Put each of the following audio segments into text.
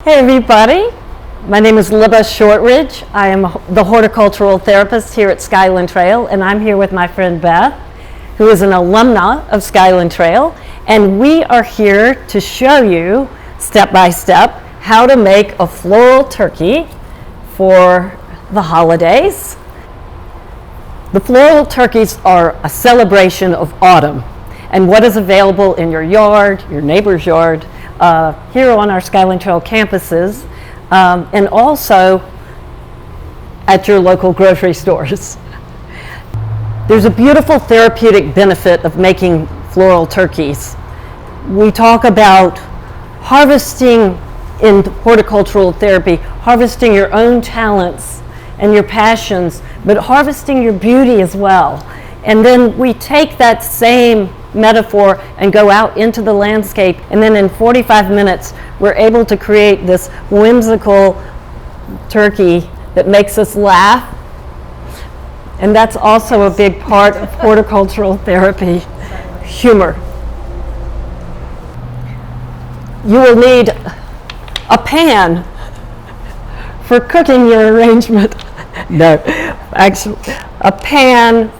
Hey everybody, my name is Libba Shortridge. I am the horticultural therapist here at Skyland Trail, and I'm here with my friend Beth, who is an alumna of Skyland Trail, and we are here to show you step by step how to make a floral turkey for the holidays. The floral turkeys are a celebration of autumn and what is available in your yard, your neighbor's yard, here on our Skyland Trail campuses, and also at your local grocery stores. There's a beautiful therapeutic benefit of making floral turkeys. We talk about harvesting in horticultural therapy, harvesting your own talents and your passions, but harvesting your beauty as well. And then we take that same metaphor and go out into the landscape, and then in 45 minutes we're able to create this whimsical turkey that makes us laugh. And that's also a big part of horticultural therapy, humor. You will need a pan for cooking your arrangement. No, actually, a pan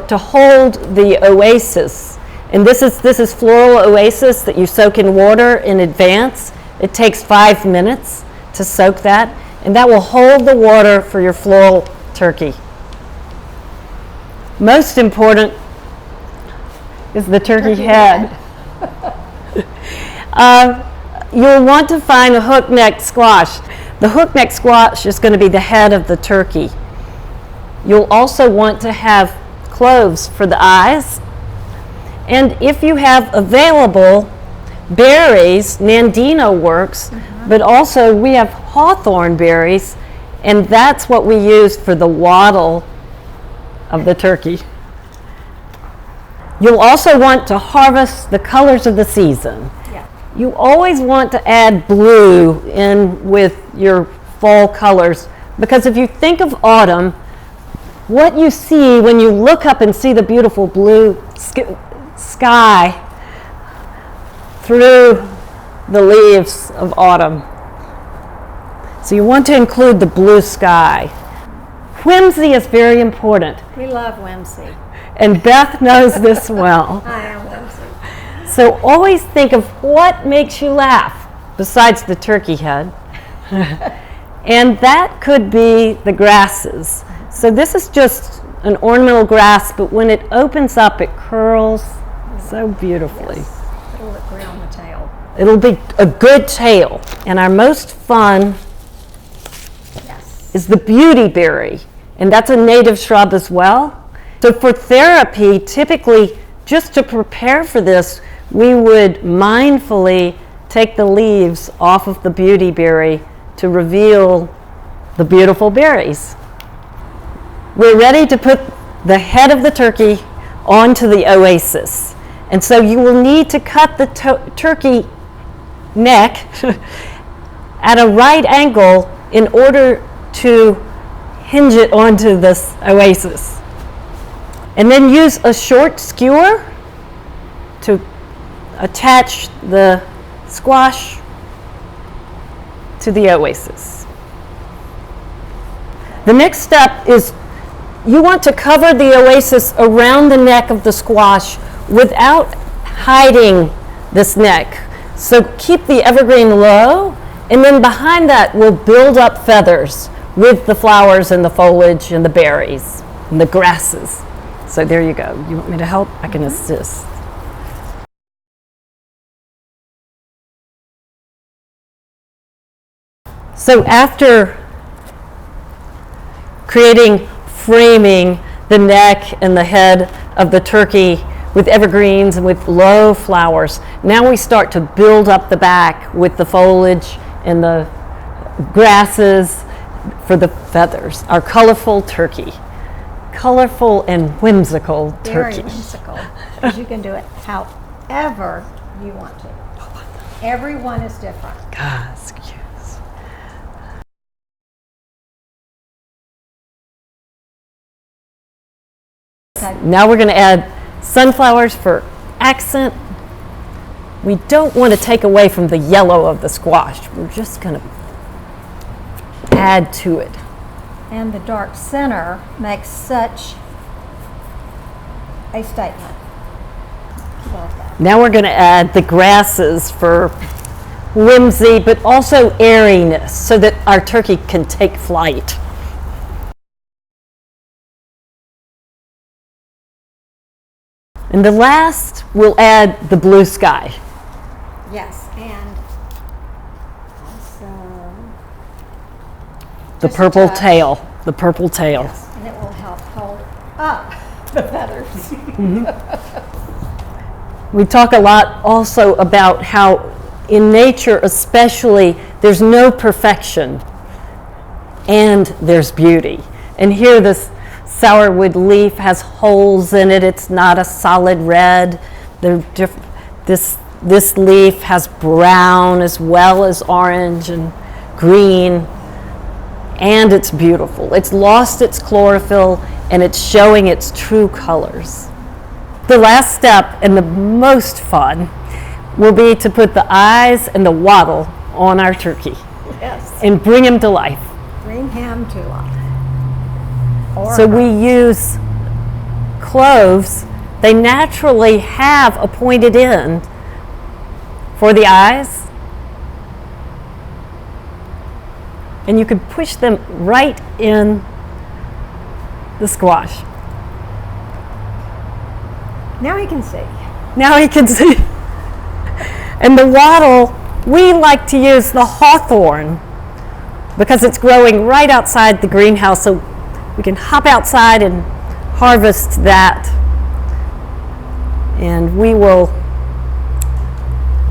to hold the oasis. And this is floral oasis that you soak in water in advance. It takes 5 minutes to soak that, and that will hold the water for your floral turkey. Most important is the turkey head. You'll want to find a hook-necked squash. The hook-necked squash is going to be the head of the turkey. You'll also want to have cloves for the eyes. And if you have available berries, Nandino works, but also we have hawthorn berries, and that's what we use for the wattle of the turkey. You'll also want to harvest the colors of the season. Yeah. You always want to add blue in with your fall colors, because if you think of autumn, what you see when you look up and see the beautiful blue sky through the leaves of autumn. So you want to include the blue sky. Whimsy is very important. We love whimsy. And Beth knows this well. I am whimsy. So always think of what makes you laugh besides the turkey head. And that could be the grasses. So this is just an ornamental grass, but when it opens up, it curls so beautifully. Yes. It'll look great on the tail. It'll be a good tail. And our most fun is the beautyberry, and that's a native shrub as well. So for therapy, typically, just to prepare for this, we would mindfully take the leaves off of the beautyberry to reveal the beautiful berries. We're ready to put the head of the turkey onto the oasis. And so you will need to cut the turkey neck at a right angle in order to hinge it onto this oasis. And then use a short skewer to attach the squash to the oasis. The next step is you want to cover the oasis around the neck of the squash without hiding this neck. So keep the evergreen low, and then behind that we'll build up feathers with the flowers and the foliage and the berries and the grasses. So there you go. You want me to help? I can assist. So after creating, framing the neck and the head of the turkey with evergreens and with low flowers, now we start to build up the back with the foliage and the grasses for the feathers. Our colorful turkey. Colorful and whimsical turkey. Very whimsical, because you can do it however you want to. Everyone is different. God, it's cute. Now we're going to add sunflowers for accent. We don't want to take away from the yellow of the squash. We're just going to add to it. And the dark center makes such a statement. Love that. Now we're going to add the grasses for whimsy, but also airiness, so that our turkey can take flight. And the last, we'll add the blue sky. Yes, and also The just a purple touch. tail. The purple tail. Yes, and it will help hold up the feathers. We talk a lot also about how in nature especially there's no perfection and there's beauty. And here this sourwood leaf has holes in it. It's not a solid red. This leaf has brown as well as orange and green, and it's beautiful. It's lost its chlorophyll and it's showing its true colors. The last step and the most fun will be to put the eyes and the wattle on our turkey Yes. and bring him to life. Bring him to life. Or So her. we use cloves. They naturally have a pointed end for the eyes. And you can push them right in the squash. Now he can see. Now he can see. And the wattle, we like to use the hawthorn because it's growing right outside the greenhouse, so we can hop outside and harvest that. And we will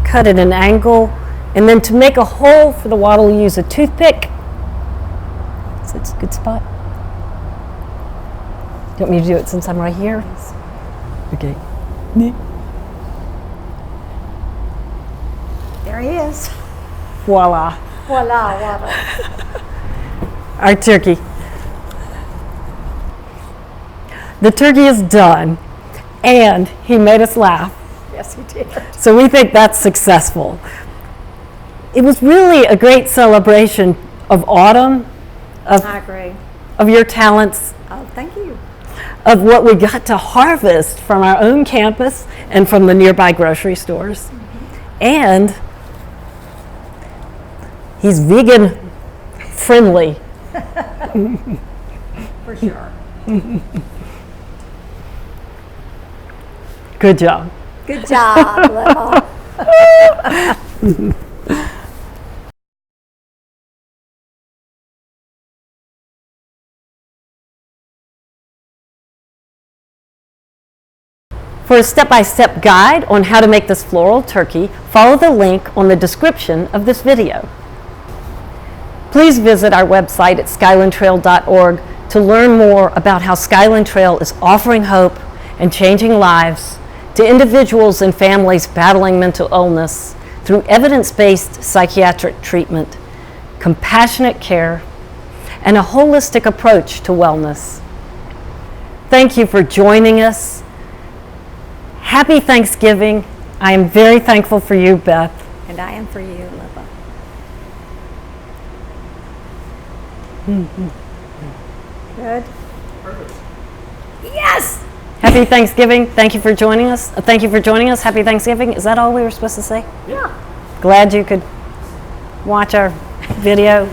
cut at an angle, and then to make a hole for the wattle, use a toothpick. So it's a good spot. Do you want me to do it since I'm right here? Okay. There he is. Voila. Voila, waddle. Our turkey. The turkey is done, and he made us laugh. Yes, he did. So we think that's successful. It was really a great celebration of autumn, I agree. of your talents, Oh, thank you. of what we got to harvest from our own campus and from the nearby grocery stores. And he's vegan friendly. For sure. Good job. Good job, Lil. For a step-by-step guide on how to make this floral turkey, follow the link on the description of this video. Please visit our website at skylandtrail.org to learn more about how Skyland Trail is offering hope and changing lives to individuals and families battling mental illness through evidence-based psychiatric treatment, compassionate care, and a holistic approach to wellness. Thank you for joining us. Happy Thanksgiving. I am very thankful for you, Beth. And I am for you, Lil. Good. Perfect. Yes! Happy Thanksgiving. Thank you for joining us. Thank you for joining us. Happy Thanksgiving. Is that all we were supposed to say? Yeah. Glad you could watch our video.